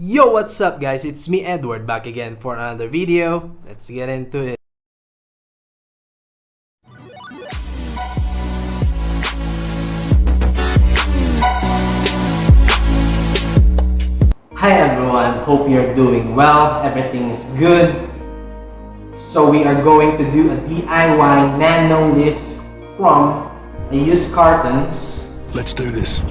Yo, what's up guys? It's me Edward back again for another video. Let's get into it. Hi everyone, hope you're doing well, everything is good. So we are going to do a DIY nano lift from the used cartons. Let's do this.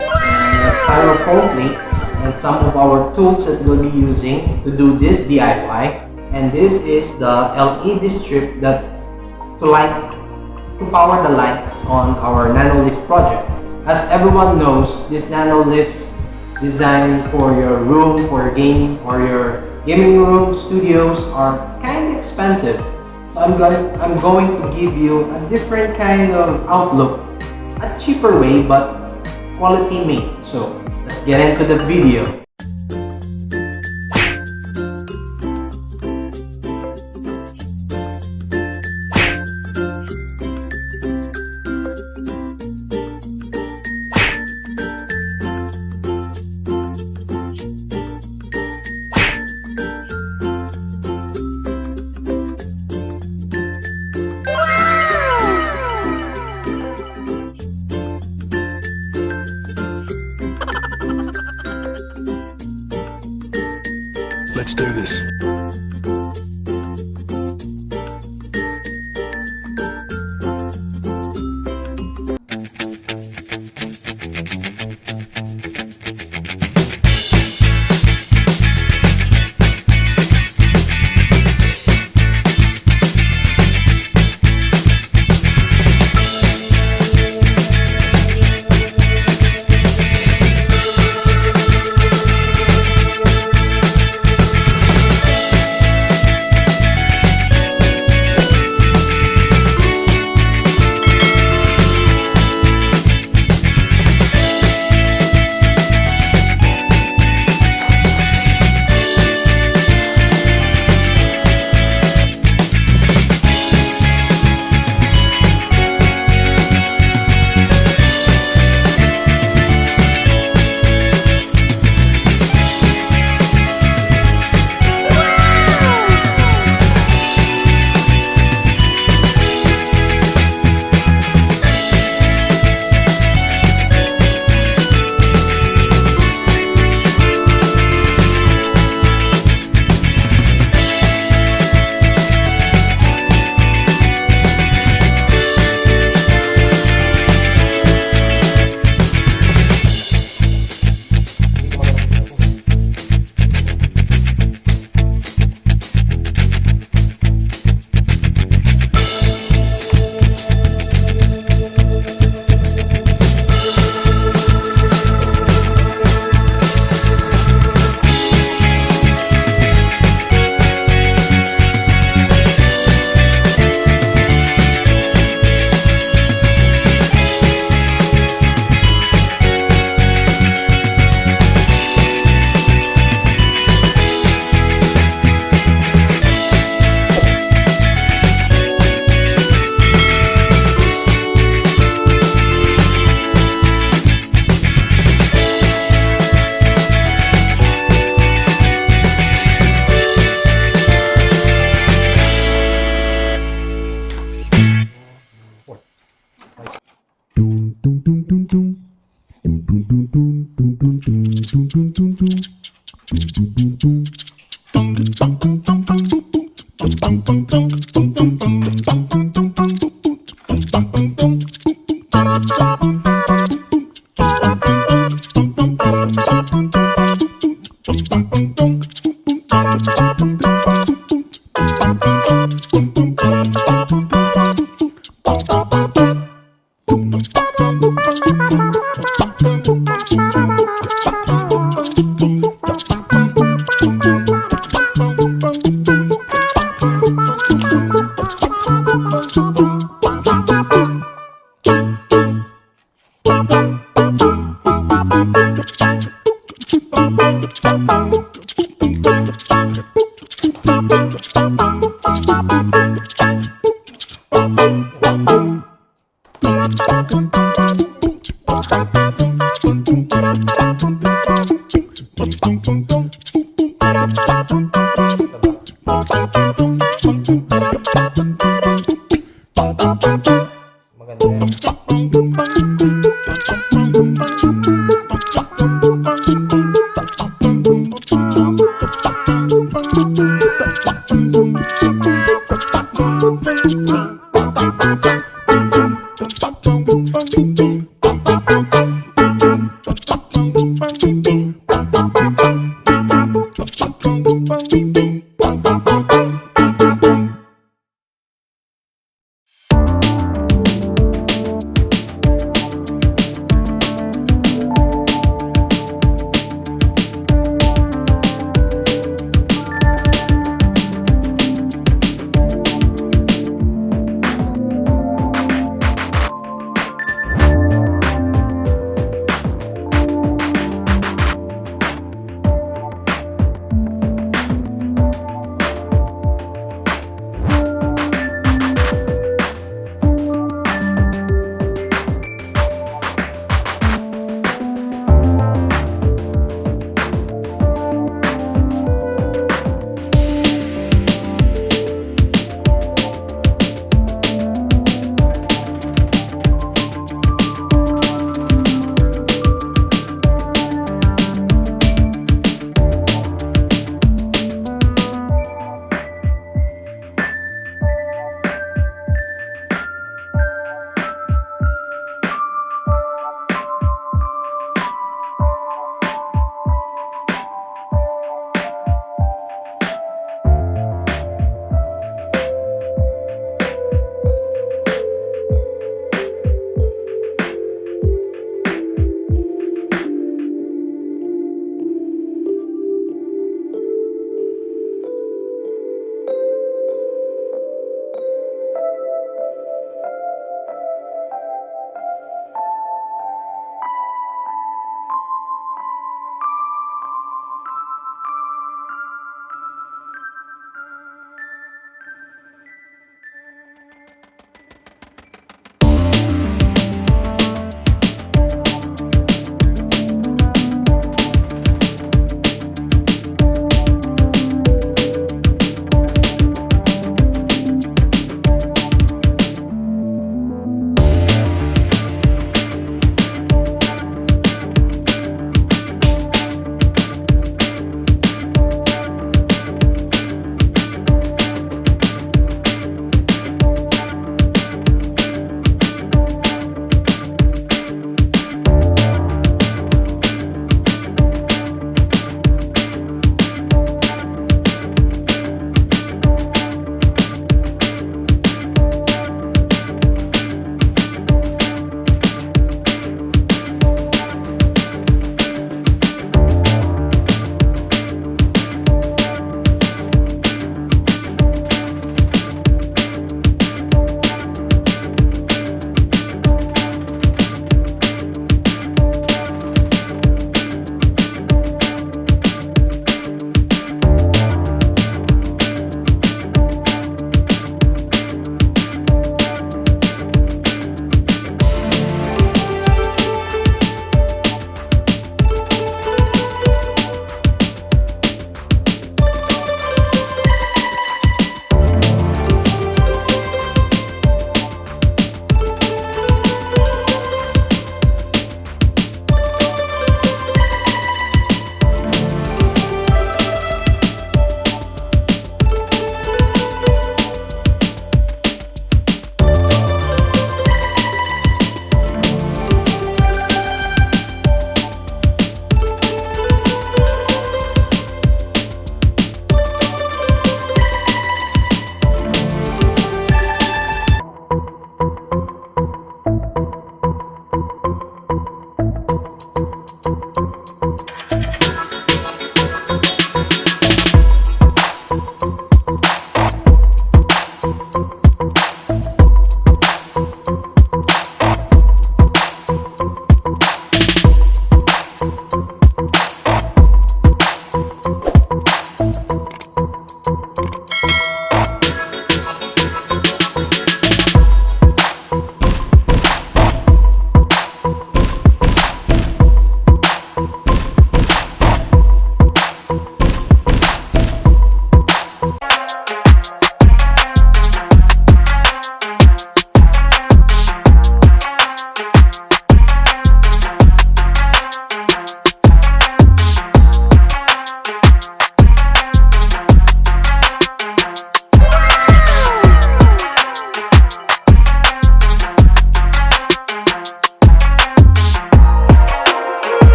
The styrofoam plates and some of our tools that we'll be using to do this DIY. And this is the LED strip that to power the lights on our nano lift project. As everyone knows, this nano lift designed for your room, for your game, or your gaming room, studios are kind of expensive. So I'm going to give you a different kind of outlook, a cheaper way but quality made. So let's get into the video. Let's do this.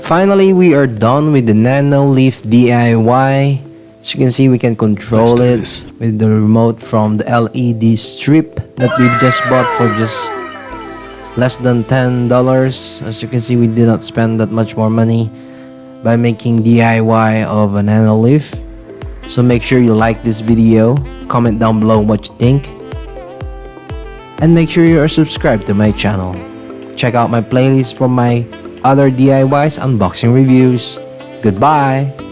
Finally, we are done with the Nano Leaf DIY. As you can see, we can control it with the remote from the LED strip that we just bought for just less than $10. As you can see, we did not spend that much more money by making DIY of a Nano Leaf. So make sure you like this video, comment down below what you think, and make sure you are subscribed to my channel. Check out my playlist for my other DIYs unboxing reviews. Goodbye!